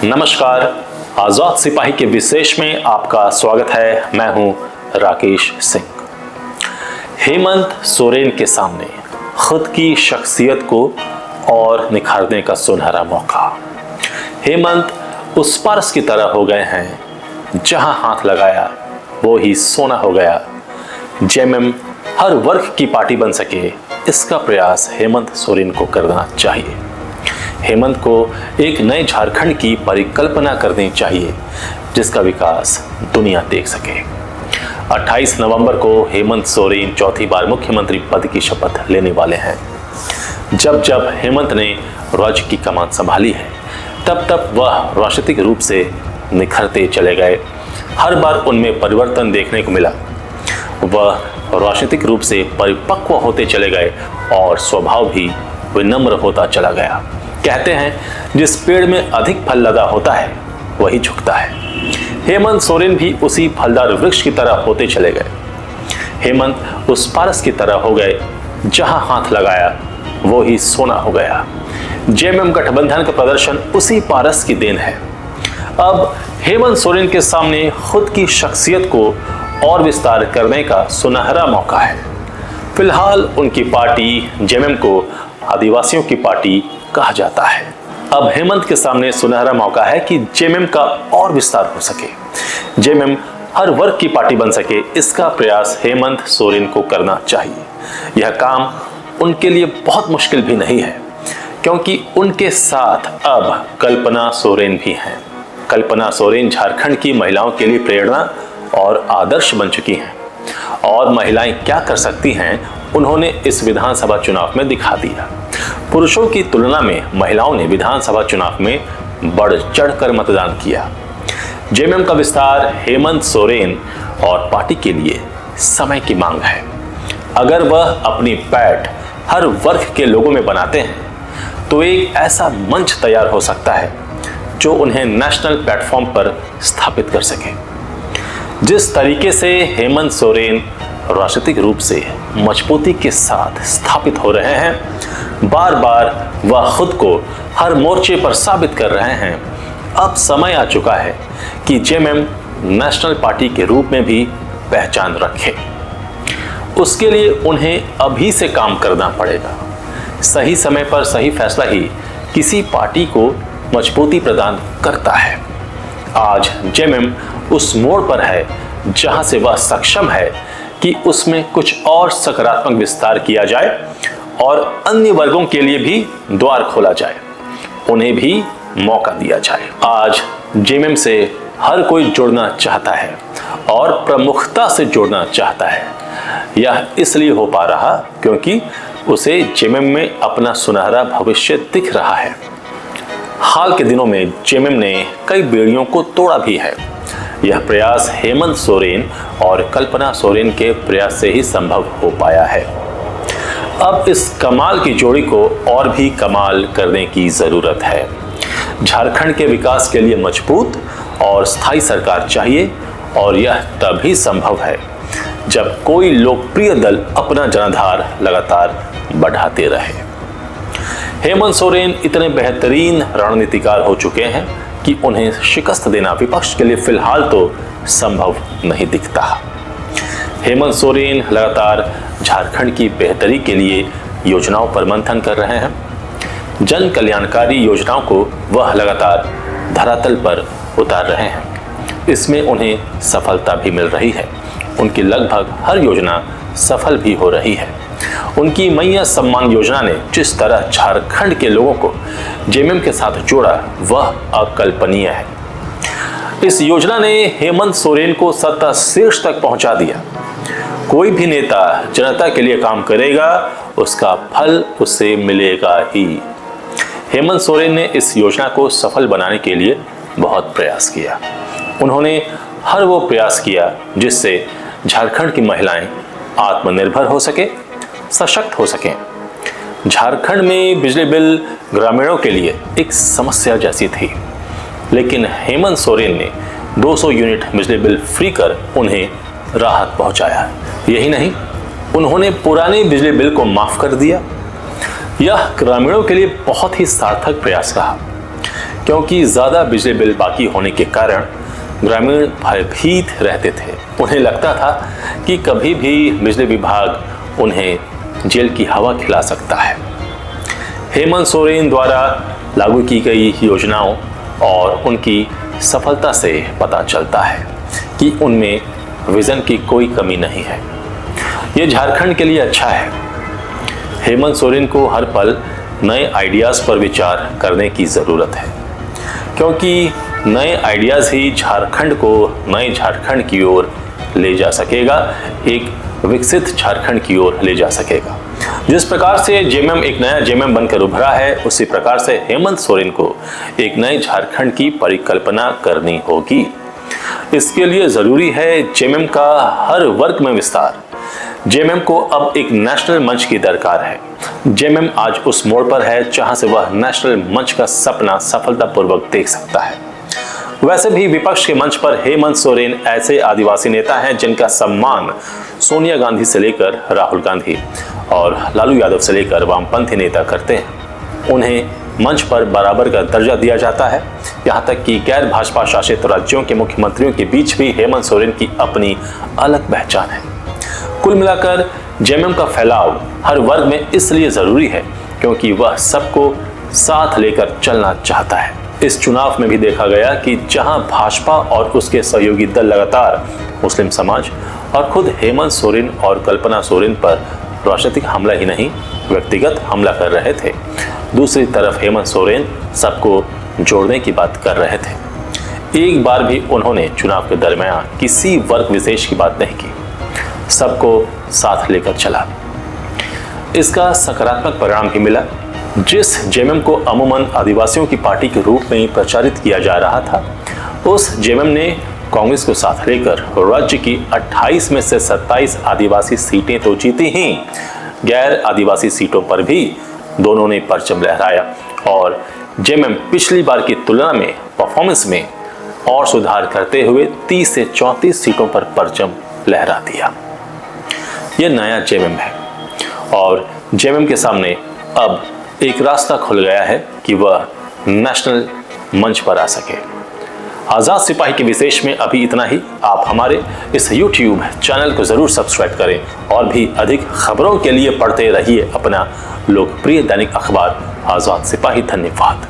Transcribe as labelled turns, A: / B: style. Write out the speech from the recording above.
A: नमस्कार, आजाद सिपाही के विशेष में आपका स्वागत है। मैं हूं राकेश सिंह। हेमंत सोरेन के सामने खुद की शख्सियत को और निखारने का सुनहरा मौका। हेमंत उस पारस की तरह हो गए हैं जहां हाथ लगाया वो ही सोना हो गया। जेएमएम हर वर्ग की पार्टी बन सके, इसका प्रयास हेमंत सोरेन को करना चाहिए। हेमंत को एक नए झारखंड की परिकल्पना करनी चाहिए जिसका विकास दुनिया देख सके। 28 नवंबर को हेमंत सोरेन चौथी बार मुख्यमंत्री पद की शपथ लेने वाले हैं। जब जब हेमंत ने राज्य की कमान संभाली है तब तब वह राजनीतिक रूप से निखरते चले गए। हर बार उनमें परिवर्तन देखने को मिला। वह राजनीतिक रूप से परिपक्व होते चले गए और स्वभाव भी विनम्र होता चला गया। कहते हैं जिस पेड़ में अधिक फल लदा होता है वही झुकता है। हेमंत सोरेन भी उसी फलदार वृक्ष की तरह होते चले गए। हेमंत उस पारस की तरह हो गए जहां हाथ लगाया वो ही सोना हो गया। जेएमएम गठबंधन का प्रदर्शन उसी पारस की देन है। अब हेमंत सोरेन के सामने खुद की शख्सियत को और विस्तार करने का सुनहरा मौका है। फिलहाल उनकी पार्टी जेएमएम को आदिवासियों की पार्टी कहा जाता है। अब हेमंत के सामने सुनहरा मौका है कि जेएमएम का और विस्तार हो सके, जेएमएम हर वर्ग की पार्टी बन सके, इसका प्रयास हेमंत सोरेन को करना चाहिए। यह काम उनके लिए बहुत मुश्किल भी नहीं है क्योंकि उनके साथ अब कल्पना सोरेन भी हैं। कल्पना सोरेन झारखंड की महिलाओं के लिए प्रेरणा और आदर्श बन चुकी हैं और महिलाएं क्या कर सकती हैं उन्होंने इस विधानसभा चुनाव में दिखा दिया। पुरुषों की तुलना में महिलाओं ने विधानसभा चुनाव में बढ़ चढ़कर मतदान किया। जेएमएम का विस्तार हेमंत सोरेन और पार्टी के लिए समय की मांग है। अगर वह अपनी पैठ हर वर्ग के लोगों में बनाते हैं तो एक ऐसा मंच तैयार हो सकता है जो उन्हें नेशनल प्लेटफॉर्म पर स्थापित कर सके। जिस तरीके से हेमंत सोरेन राजनीतिक रूप से मजबूती के साथ स्थापित हो रहे हैं, बार बार वह खुद को हर मोर्चे पर साबित कर रहे हैं। अब समय आ चुका है कि जेएमएम नेशनल पार्टी के रूप में भी पहचान रखे। उसके लिए उन्हें अभी से काम करना पड़ेगा। सही समय पर सही फैसला ही किसी पार्टी को मजबूती प्रदान करता है। आज जेएमएम उस मोड़ पर है जहां से वह सक्षम है कि उसमें कुछ और सकारात्मक विस्तार किया जाए और अन्य वर्गों के लिए भी द्वार खोला जाए, उन्हें भी मौका दिया जाए। आज जेएमएम से हर कोई जुड़ना चाहता है और प्रमुखता से जुड़ना चाहता है। यह इसलिए हो पा रहा क्योंकि उसे जेएमएम में अपना सुनहरा भविष्य दिख रहा है। हाल के दिनों में जेएमएम ने कई बेड़ियों को तोड़ा भी है। यह प्रयास हेमंत सोरेन और कल्पना सोरेन के प्रयास से ही संभव हो पाया है। अब इस कमाल की जोड़ी को और भी कमाल करने की जरूरत है। झारखंड के विकास के लिए मजबूत और स्थायी सरकार चाहिए और यह तभी संभव है जब कोई लोकप्रिय दल अपना जनाधार लगातार बढ़ाते रहे। हेमंत सोरेन इतने बेहतरीन रणनीतिकार हो चुके हैं कि उन्हें शिकस्त देना विपक्ष के लिए फिलहाल तो संभव नहीं दिखता। हेमंत सोरेन लगातार झारखंड की बेहतरी के लिए योजनाओं पर मंथन कर रहे हैं। जन कल्याणकारी योजनाओं को वह लगातार धरातल पर उतार रहे हैं। इसमें उन्हें सफलता भी मिल रही है। उनकी लगभग हर योजना सफल भी हो रही है। उनकी मैया सम्मान योजना ने जिस तरह झारखंड के लोगों को जेएमएम के साथ जोड़ा वह अकल्पनीय है। इस योजना ने हेमंत सोरेन को सत्ता शीर्ष तक पहुंचा दिया। कोई भी नेता जनता के लिए काम करेगा, उसका फल उसे मिलेगा ही। हेमंत सोरेन ने इस योजना को सफल बनाने के लिए बहुत प्रयास किया। उन्होंने हर वो प्रयास किया जिससे झारखंड की महिलाएं आत्मनिर्भर हो सके, सशक्त हो सकें। झारखंड में बिजली बिल ग्रामीणों के लिए एक समस्या जैसी थी, लेकिन हेमंत सोरेन ने 200 यूनिट बिजली बिल फ्री कर उन्हें राहत पहुंचाया। यही नहीं, उन्होंने पुराने बिजली बिल को माफ कर दिया। यह ग्रामीणों के लिए बहुत ही सार्थक प्रयास रहा। क्योंकि ज़्यादा बिजली बिल बाकी होने के कारण ग्रामीण भयभीत रहते थे। उन्हें लगता था कि कभी भी बिजली विभाग उन्हें जेल की हवा खिला सकता है। हेमंत सोरेन द्वारा लागू की गई योजनाओं और उनकी सफलता से पता चलता है कि उनमें विजन की कोई कमी नहीं है। ये झारखंड के लिए अच्छा है। हेमंत सोरेन को हर पल नए आइडियाज़ पर विचार करने की ज़रूरत है, क्योंकि नए आइडियाज़ ही झारखंड को नए झारखंड की ओर ले जा सकेगा, एक विकसित झारखंड की ओर ले जा सकेगा। जिस प्रकार से जेएमएम एक नया जेएमएम बनकर उभरा है, उसी प्रकार से हेमंत सोरेन को एक नए झारखंड की परिकल्पना करनी होगी। इसके लिए ज़रूरी है जेएमएम का हर वर्ग में विस्तार। जेएमएम को अब एक नेशनल मंच की दरकार है। जेएमएम आज उस मोड़ पर है जहां से वह नेशनल मंच का सपना सफलतापूर्वक देख सकता है। वैसे भी विपक्ष के मंच पर हेमंत सोरेन ऐसे आदिवासी नेता हैं जिनका सम्मान सोनिया गांधी से लेकर राहुल गांधी और लालू यादव से लेकर वामपंथी नेता करते हैं। उन्हें मंच पर बराबर का दर्जा दिया जाता है। यहाँ तक कि गैर भाजपा शासित राज्यों के मुख्यमंत्रियों के बीच भी हेमंत सोरेन की अपनी अलग पहचान है। कुल मिलाकर जेएमएम का फैलाव हर वर्ग में इसलिए जरूरी है क्योंकि वह सबको साथ लेकर चलना चाहता है। इस चुनाव में भी देखा गया कि जहां भाजपा और उसके सहयोगी दल लगातार मुस्लिम समाज और खुद हेमंत सोरेन और कल्पना सोरेन पर राजनीतिक हमला ही नहीं, व्यक्तिगत हमला कर रहे थे, दूसरी तरफ हेमंत सोरेन सबको जोड़ने की बात कर रहे थे। एक बार भी उन्होंने चुनाव के दरमियान किसी वर्ग विशेष की बात नहीं की, सबको साथ लेकर चला। इसका सकारात्मक परिणाम भी मिला। जिस जेएमएम को अमूमन आदिवासियों की पार्टी के रूप में प्रचारित किया जा रहा था, उस जेएमएम ने कांग्रेस को साथ लेकर राज्य की 28 में से 27 आदिवासी सीटें तो जीती ही, गैर आदिवासी सीटों पर भी दोनों ने परचम लहराया और जेएमएम पिछली बार की तुलना में परफॉर्मेंस में और सुधार करते हुए 30 से 34 सीटों पर परचम लहरा दिया। यह नया जेएमएम है और जेएमएम के सामने अब एक रास्ता खुल गया है कि वह नेशनल मंच पर आ सके। आज़ाद सिपाही के विशेष में अभी इतना ही। आप हमारे इस YouTube चैनल को ज़रूर सब्सक्राइब करें और भी अधिक खबरों के लिए पढ़ते रहिए अपना लोकप्रिय दैनिक अखबार आज़ाद सिपाही। धन्यवाद।